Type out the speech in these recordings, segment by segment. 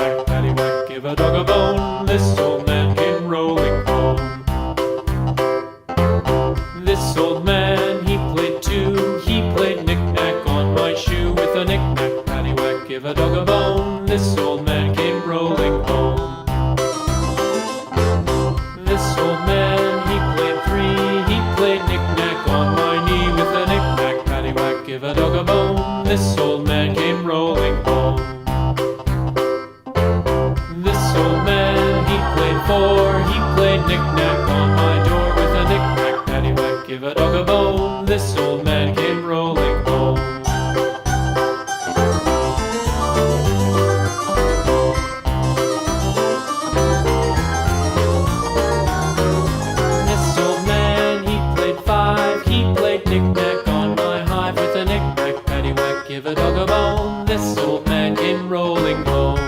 knick-knack, paddywhack, give a dog a bone. This old man came rolling home. This old man, he played too. He played knick-knack on my shoe. With a knick-knack, paddywhack, give a dog a bone. This old man came rolling home. This old man, he played three. He played knick-knack on my knee. With a knick-knack, paddywhack, give a dog a bone. This old man came rolling home. This old man, he played four. He played knick-knack on my door. With a knick-knack, paddywhack, give a dog a bone. This old man came rolling home. This old man, he played five. He played knick-knack on my hive. With a knick-knack, paddywhack, give a dog a bone. This old man came rolling home.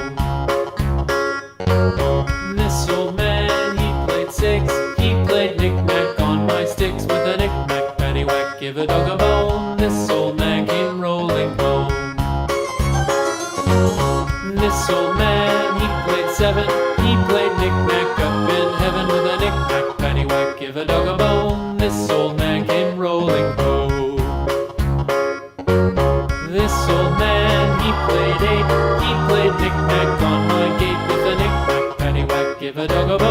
This old man, he played six. He played knick-knack on my sticks. With a knick-knack, paddywhack, give a dog a bone. This old man came rolling home. This old man, he played seven. He played knick-knack up in heaven. With a knick-knack, paddywhack, give a dog a bone. This old man came rolling home. This old man, he played eight. He played knick-knack on my gate. With a knick-knack, paddywhack, give a dog a bone.